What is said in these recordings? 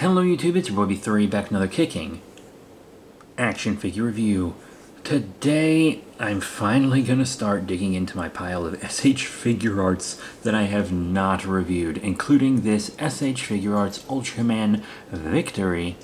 Hello YouTube, it's your boy B3 back with another kicking action figure review. Today, I'm finally going to start digging into my pile of SH Figuarts that I have not reviewed, including this SH Figuarts Ultraman Victory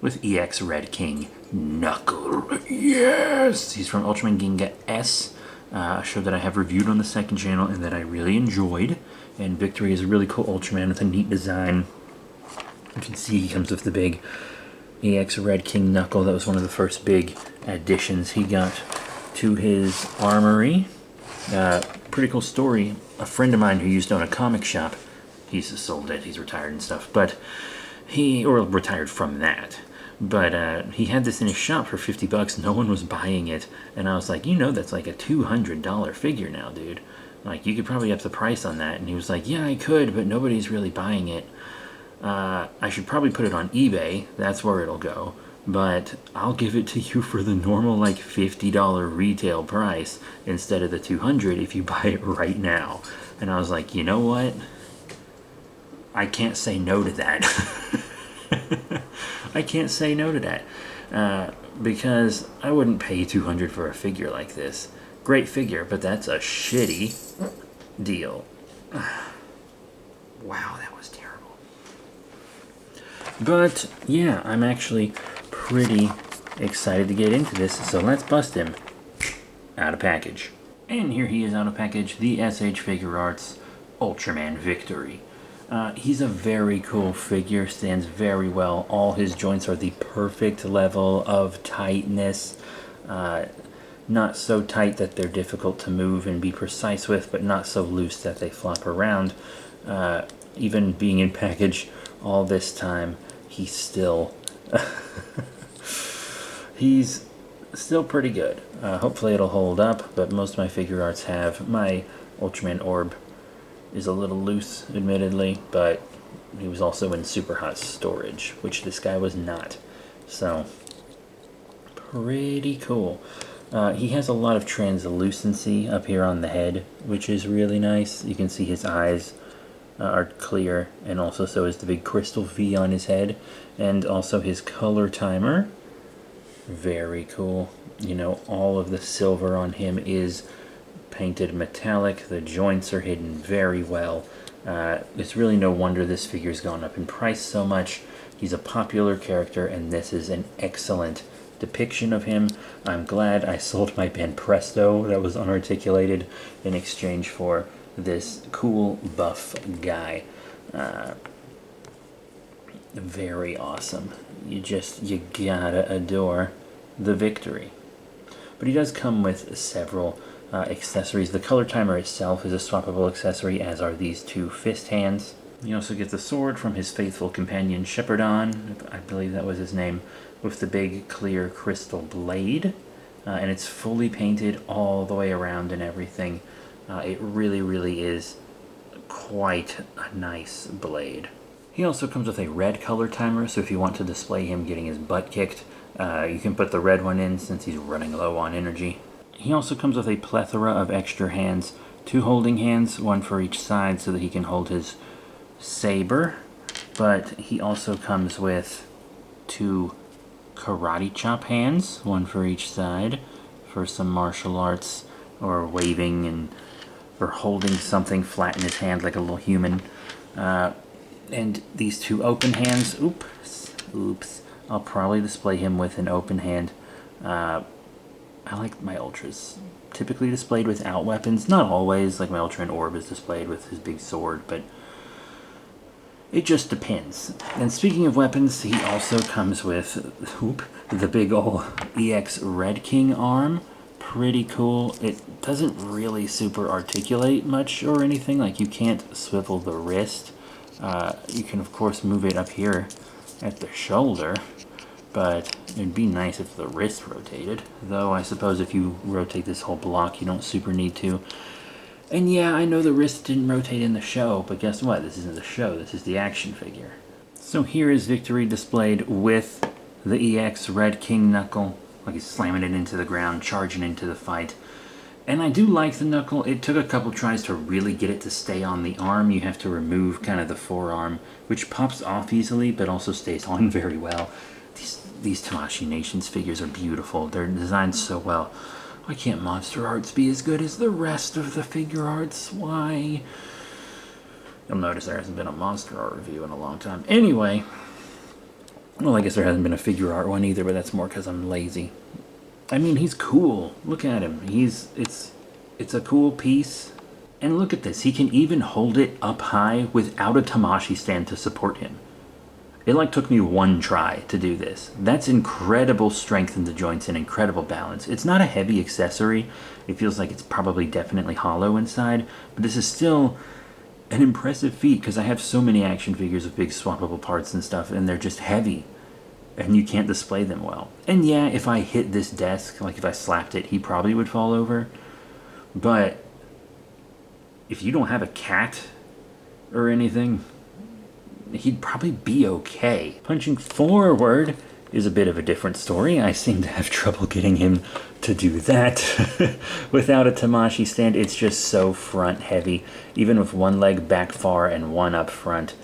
with EX Red King Knuckle. Yes! He's from Ultraman Ginga S, a show that I have reviewed on the second channel and that I really enjoyed. And Victory is a really cool Ultraman with a neat design. You can see he comes with the big EX Red King Knuckle. That was one of the first big additions he got to his armory. Pretty cool story. A friend of mine who used to own a comic shop, he's sold it, he's retired and stuff, but or retired from that. But he had this in his shop for 50 bucks. No one was buying it. And I was like, you know, that's like a $200 figure now, dude. Like, you could probably up the price on that. And he was like, yeah, I could, but nobody's really buying it. I should probably put it on eBay. That's where it'll go. But I'll give it to you for the normal, like, $50 retail price instead of the $200 if you buy it right now. And I was like, you know what? I can't say no to that. I can't say no to that. Because I wouldn't pay $200 for a figure like this. Great figure, but that's a shitty deal. Wow, that was terrible. But yeah, I'm actually pretty excited to get into this, so let's bust him out of package. And here he is out of package, the SH Figuarts Ultraman Victory. He's a very cool figure, stands very well. All his joints are the perfect level of tightness. Not so tight that they're difficult to move and be precise with, but not so loose that they flop around. Even being in package all this time, he's still he's still pretty good. Hopefully it'll hold up, but most of my Figuarts have. My Ultraman orb is a little loose, admittedly, but he was also in super hot storage, which this guy was not. So, pretty cool. He has a lot of translucency up here on the head, which is really nice. You can see his eyes are clear, and also so is the big crystal V on his head, and also his color timer. Very cool. You know, all of the silver on him is painted metallic. The joints are hidden very well. It's really no wonder this figure's gone up in price so much. He's a popular character, and this is an excellent depiction of him. I'm glad I sold my Ben Presto that was unarticulated in exchange for this cool buff guy. Very awesome. You gotta adore the Victory. But he does come with several accessories. The color timer itself is a swappable accessory, as are these two fist hands. You also get the sword from his faithful companion Shepherdon, I believe that was his name, with the big clear crystal blade. And it's fully painted all the way around and everything. It really, really is quite a nice blade. He also comes with a red color timer, so if you want to display him getting his butt kicked, you can put the red one in since he's running low on energy. He also comes with a plethora of extra hands, 2 holding hands, 1 for each side so that he can hold his saber, but he also comes with 2 karate chop hands, 1 for each side, for some martial arts or waving and or holding something flat in his hand like a little human. And these 2 open hands, oops, I'll probably display him with an open hand. I like my Ultras typically displayed without weapons. Not always, like my Ultraman orb is displayed with his big sword, but it just depends. And speaking of weapons, he also comes with the big ol' EX Red King arm. Pretty cool. It doesn't really super articulate much or anything. Like, you can't swivel the wrist. You can of course move it up here at the shoulder, but it'd be nice if the wrist rotated. Though I suppose if you rotate this whole block, you don't super need to. And yeah, I know the wrist didn't rotate in the show, but guess what? This isn't the show, this is the action figure. So here is Victory displayed with the EX Red King Knuckle, like he's slamming it into the ground, charging into the fight. And I do like the knuckle. It took a couple tries to really get it to stay on the arm. You have to remove kind of the forearm, which pops off easily, but also stays on very well. These Tamashii Nations figures are beautiful. They're designed so well. Why can't Monster Arts be as good as the rest of the Figuarts? Why? You'll notice there hasn't been a Monster Art review in a long time. Anyway, well, I guess there hasn't been a Figuart one either, but that's more because I'm lazy. I mean, he's cool. Look at him. It's a cool piece. And look at this. He can even hold it up high without a Tamashii stand to support him. It like took me one try to do this. That's incredible strength in the joints and incredible balance. It's not a heavy accessory. It feels like it's probably definitely hollow inside, but this is still an impressive feat because I have so many action figures with big swappable parts and stuff, and they're just heavy. And you can't display them well. And yeah, if I hit this desk, like if I slapped it, he probably would fall over. But if you don't have a cat or anything, he'd probably be okay. Punching forward is a bit of a different story. I seem to have trouble getting him to do that. Without a Tamashii stand, it's just so front heavy. Even with one leg back far and one up front,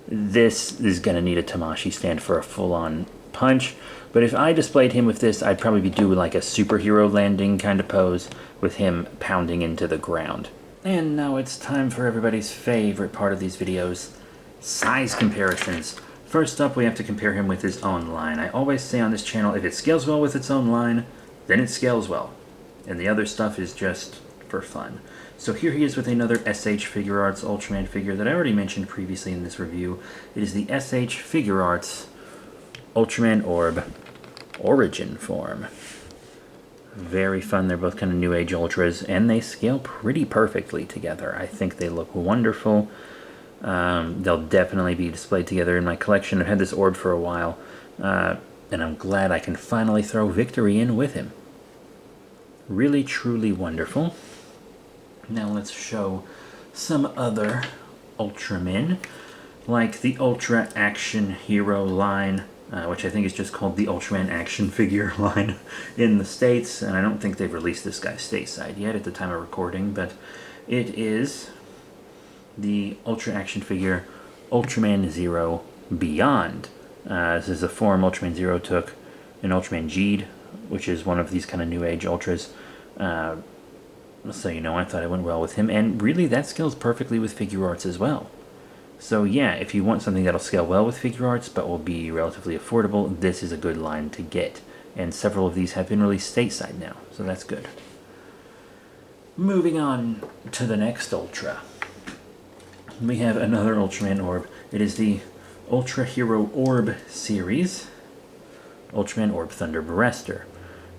this is going to need a Tamashii stand for a full-on punch. But if I displayed him with this, I'd probably be doing like a superhero landing kind of pose with him pounding into the ground. And now it's time for everybody's favorite part of these videos, size comparisons. First up, we have to compare him with his own line. I always say on this channel, if it scales well with its own line, then it scales well. And the other stuff is just for fun. So here he is with another SH Figuarts Ultraman figure that I already mentioned previously in this review. It is the SH Figuarts Ultraman Orb Origin form. Very fun. They're both kind of New Age Ultras, and they scale pretty perfectly together. I think they look wonderful. They'll definitely be displayed together in my collection. I've had this orb for a while, and I'm glad I can finally throw Victory in with him. Really, truly wonderful. Now let's show some other Ultramen, like the Ultra Action Hero line, which I think is just called the Ultraman Action Figure line in the States, and I don't think they've released this guy stateside yet at the time of recording, but it is the Ultra Action Figure Ultraman Zero Beyond. This is a form Ultraman Zero took in Ultraman Geed, which is one of these kind of New Age Ultras. So, you know, I thought it went well with him, and really that scales perfectly with Figuarts as well. So yeah, if you want something that'll scale well with Figuarts but will be relatively affordable, this is a good line to get. And several of these have been released stateside now, so that's good. Moving on to the next Ultra. We have another Ultraman Orb. It is the Ultra Hero Orb series, Ultraman Orb Thunder Barrester.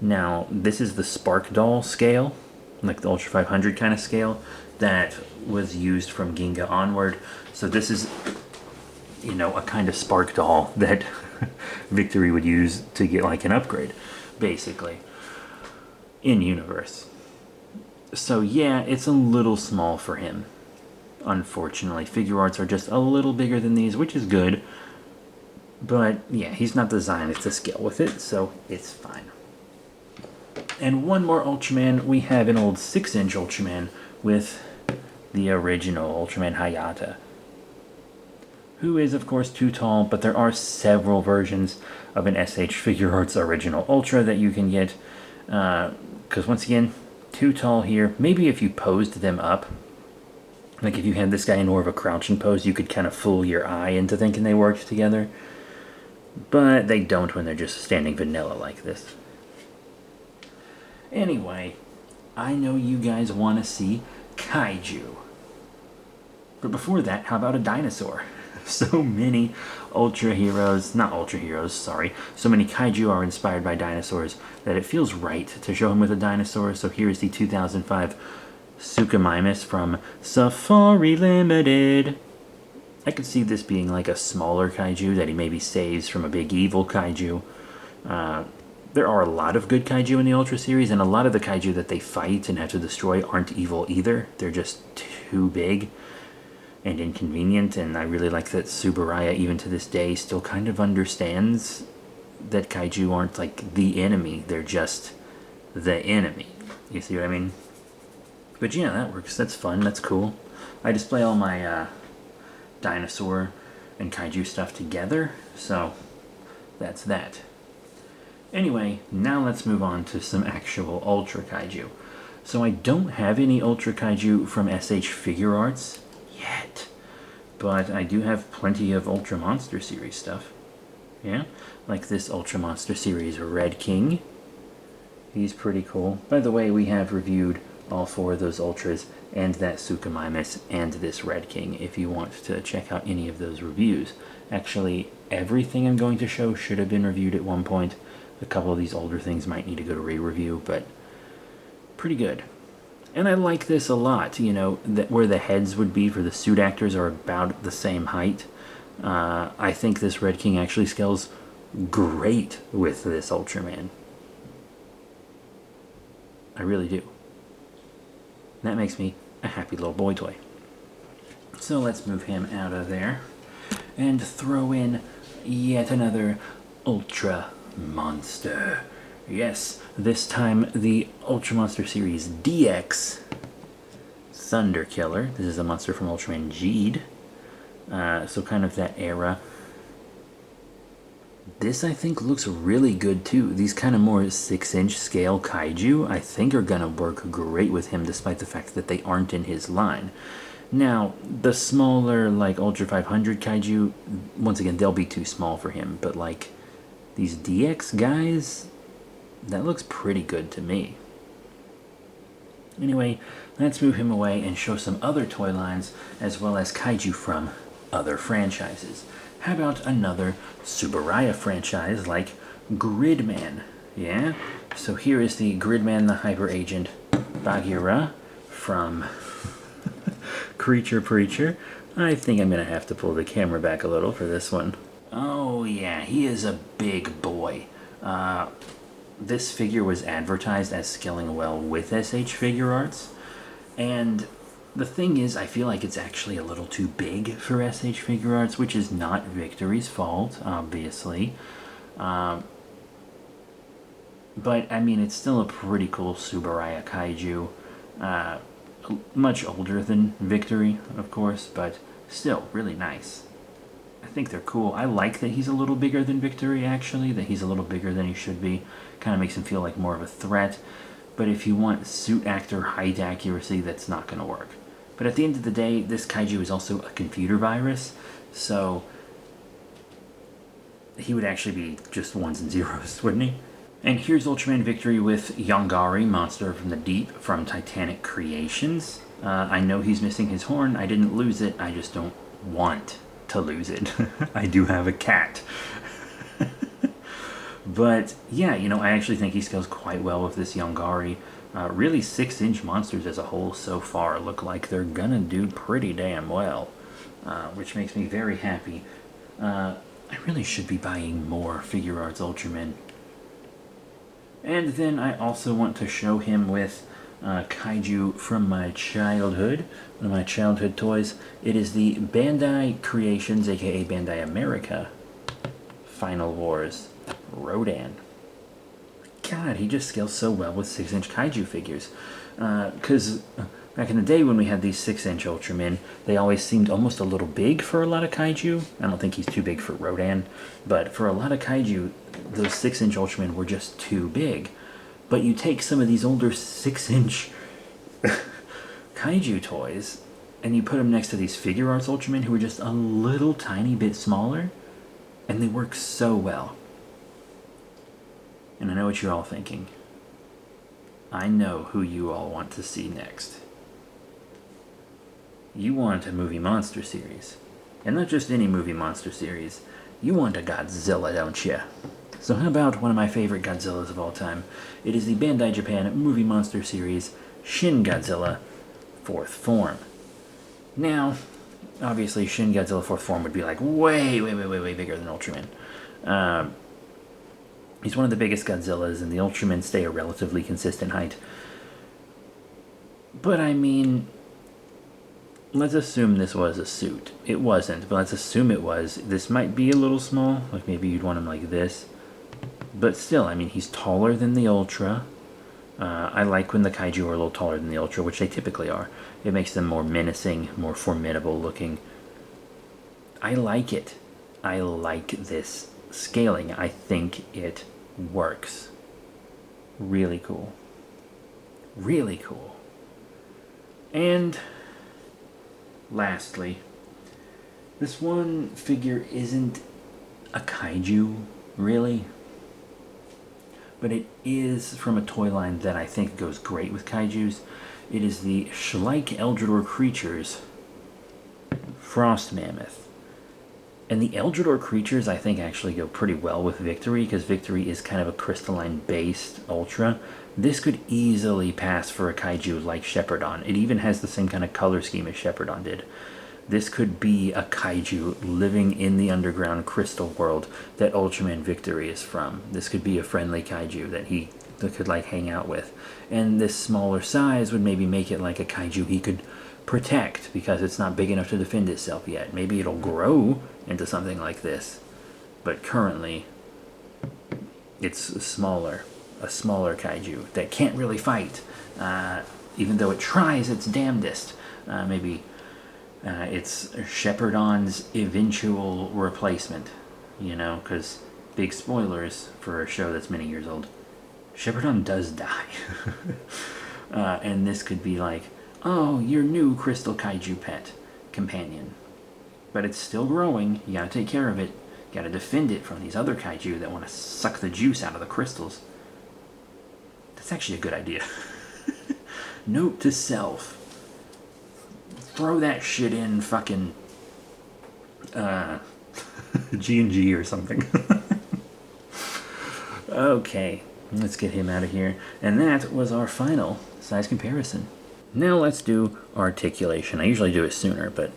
Now, this is the Spark Doll scale, like the Ultra 500 kind of scale, that was used from Ginga onward. So this is, you know, a kind of Spark Doll that Victory would use to get like an upgrade, basically, in universe. So yeah, it's a little small for him. Unfortunately, Figuarts are just a little bigger than these, which is good. But yeah, he's not designed to scale with it, so it's fine. And one more Ultraman, we have an old 6-inch Ultraman with the original Ultraman Hayata, who is of course too tall, but there are several versions of an SH Figuarts original Ultra that you can get, because once again, too tall here. Maybe if you posed them up, like if you had this guy in more of a crouching pose, you could kind of fool your eye into thinking they worked together, but they don't when they're just standing vanilla like this. Anyway, I know you guys want to see kaiju. But before that, how about a dinosaur? So many Ultra Heroes, not Ultra Heroes, sorry, so many kaiju are inspired by dinosaurs that it feels right to show him with a dinosaur. So here's the 2005 Suchomimus from Safari Limited. I could see this being like a smaller kaiju that he maybe saves from a big evil kaiju. There are a lot of good kaiju in the Ultra series, and a lot of the kaiju that they fight and have to destroy aren't evil either. They're just too big and inconvenient, and I really like that Tsuburaya, even to this day, still kind of understands that kaiju aren't like the enemy, they're just the enemy. You see what I mean? But yeah, that works. That's fun. That's cool. I display all my dinosaur and kaiju stuff together, so that's that. Anyway, now let's move on to some actual Ultra Kaiju. So I don't have any Ultra Kaiju from SH Figuarts yet, but I do have plenty of Ultra Monster Series stuff. Yeah, like this Ultra Monster Series Red King. He's pretty cool. By the way, we have reviewed all 4 of those Ultras and that Suchomimus and this Red King if you want to check out any of those reviews. Actually, everything I'm going to show should have been reviewed at one point. A couple of these older things might need to go to re-review, but pretty good. And I like this a lot, you know, that where the heads would be for the suit actors are about the same height. I think this Red King actually scales great with this Ultraman. I really do. That makes me a happy little boy toy. So let's move him out of there and throw in yet another Ultra Monster. Yes, this time the Ultra Monster Series DX Thunder Killer. This is a monster from Ultraman Geed. So kind of that era. This I think looks really good too. These kind of more 6-inch scale kaiju I think are gonna work great with him despite the fact that they aren't in his line. Now, the smaller like Ultra 500 kaiju, once again, they'll be too small for him, but like these DX guys, that looks pretty good to me. Anyway, let's move him away and show some other toy lines as well as kaiju from other franchises. How about another Tsuburaya franchise like Gridman? Yeah? So here is the Gridman the Hyper Agent Bagheera from Creature Preacher. I think I'm going to have to pull the camera back a little for this one. Oh yeah, he is a big boy. This figure was advertised as scaling well with SH Figuarts, and the thing is, I feel like it's actually a little too big for SH Figuarts, which is not Victory's fault, obviously. But, I mean, it's still a pretty cool Tsuburaya kaiju. Much older than Victory, of course, but still really nice. I think they're cool. I like that he's a little bigger than Victory, actually, that he's a little bigger than he should be. Kind of makes him feel like more of a threat. But if you want suit actor height accuracy, that's not going to work. But at the end of the day, this kaiju is also a computer virus, so he would actually be just 1s and 0s, wouldn't he? And here's Ultraman Victory with Yongari, Monster from the Deep, from Titanic Creations. I know he's missing his horn. I didn't lose it. I just don't want to lose it. I do have a cat. But, yeah, you know, I actually think he scales quite well with this Yongari. Really 6-inch monsters as a whole so far look like they're gonna do pretty damn well, which makes me very happy. I really should be buying more Figuarts Ultraman. And then I also want to show him with kaiju from my childhood, one of my childhood toys. It is the Bandai Creations, aka Bandai America, Final Wars Rodan. God, he just scales so well with 6-inch kaiju figures. Because back in the day when we had these 6-inch Ultramen, they always seemed almost a little big for a lot of kaiju. I don't think he's too big for Rodan, but for a lot of kaiju, those 6-inch Ultramen were just too big. But you take some of these older 6-inch kaiju toys, and you put them next to these Figuarts Ultramen who are just a little tiny bit smaller, and they work so well. And I know what you're all thinking. I know who you all want to see next. You want a movie monster series. And not just any movie monster series. You want a Godzilla, don't you? So how about one of my favorite Godzillas of all time? It is the Bandai Japan movie monster series, Shin Godzilla 4th Form. Now, obviously Shin Godzilla 4th Form would be like way bigger than Ultraman. He's one of the biggest Godzillas, and the Ultramen stay a relatively consistent height. But I mean, let's assume this was a suit. It wasn't, but let's assume it was. This might be a little small, like maybe you'd want him like this. But still, I mean, he's taller than the Ultra. I like when the kaiju are a little taller than the Ultra, which they typically are. It makes them more menacing, more formidable looking. I like it. I like this scaling. I think it works. Really cool. Really cool. And lastly, this one figure isn't a kaiju, really. But it is from a toy line that I think goes great with kaijus. It is the Schleich Eldrador Creatures Frost Mammoth. And the Eldrador Creatures I think actually go pretty well with Victory, because Victory is kind of a crystalline based Ultra. This could easily pass for a kaiju like Shepherdon. It even has the same kind of color scheme as Shepherdon did. This could be a kaiju living in the underground crystal world that Ultraman Victory is from. This could be a friendly kaiju that could like hang out with. And this smaller size would maybe make it like a kaiju he could protect, because it's not big enough to defend itself yet. Maybe it'll grow into something like this. But currently, it's a smaller kaiju that can't really fight. Even though it tries its damnedest. Maybe it's Shepherdon's eventual replacement, you know, because big spoilers for a show that's many years old. Shepherdon does die. And this could be like, oh, your new crystal kaiju pet companion. But it's still growing. You gotta take care of it. You gotta defend it from these other kaiju that want to suck the juice out of the crystals. That's actually a good idea. Note to self. Throw that shit in fucking G&G or something. Okay, let's get him out of here. And that was our final size comparison. Now let's do articulation. I usually do it sooner, but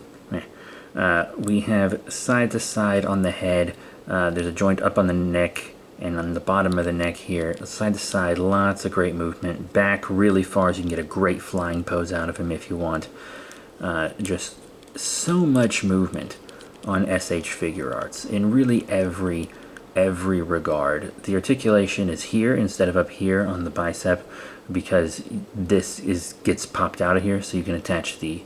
we have side to side on the head. There's a joint up on the neck and on the bottom of the neck here. Side to side, lots of great movement. Back really far so you can get a great flying pose out of him if you want. Just so much movement on SH Figuarts in really every regard. The articulation is here instead of up here on the bicep, because this gets popped out of here, so you can attach the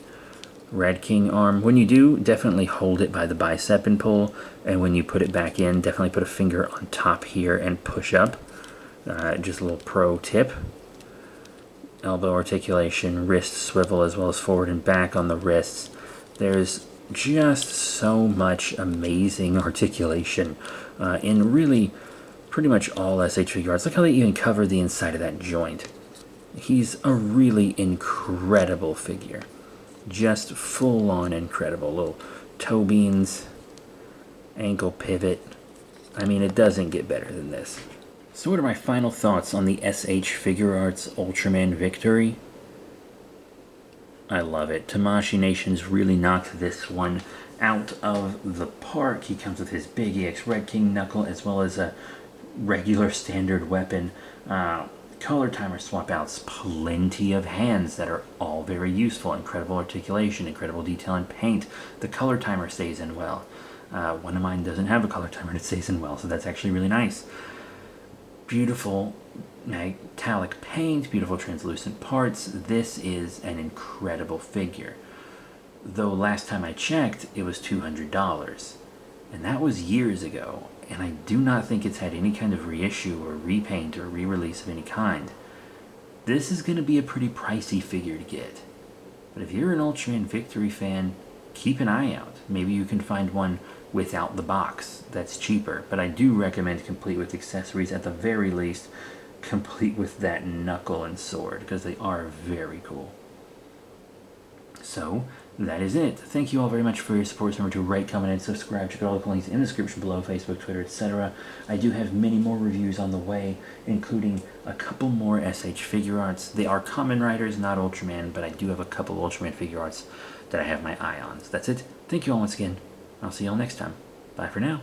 Red King arm. When you do, definitely hold it by the bicep and pull, and when you put it back in, definitely put a finger on top here and push up. Just a little pro tip. Elbow articulation, wrist swivel, as well as forward and back on the wrists. There's just so much amazing articulation in really pretty much all SH Figuarts. Look how they even cover the inside of that joint. He's a really incredible figure. Just full on incredible. Little toe beans, ankle pivot. I mean, it doesn't get better than this. So what are my final thoughts on the SH Figuarts Ultraman Victory? I love it. Tamashii Nations really knocked this one out of the park. He comes with his big EX Red King knuckle, as well as a regular standard weapon. Color timer swap outs, plenty of hands that are all very useful. Incredible articulation, incredible detail and paint. The color timer stays in well. One of mine doesn't have a color timer and it stays in well, so that's actually really nice. Beautiful metallic paint, beautiful translucent parts. This is an incredible figure. Though last time I checked, it was $200. And that was years ago. And I do not think it's had any kind of reissue or repaint or re-release of any kind. This is going to be a pretty pricey figure to get. But if you're an Ultraman Victory fan, keep an eye out. Maybe you can find one without the box that's cheaper. But I do recommend complete with accessories, at the very least, complete with that knuckle and sword, because they are very cool. So, that is it. Thank you all very much for your support. Remember to rate, comment, and subscribe. Check out all the links in the description below, Facebook, Twitter, etc. I do have many more reviews on the way, including a couple more SH Figuarts. They are Kamen Riders, not Ultraman, but I do have a couple Ultraman Figuarts that I have my eye on. So that's it. Thank you all once again. I'll see you all next time. Bye for now.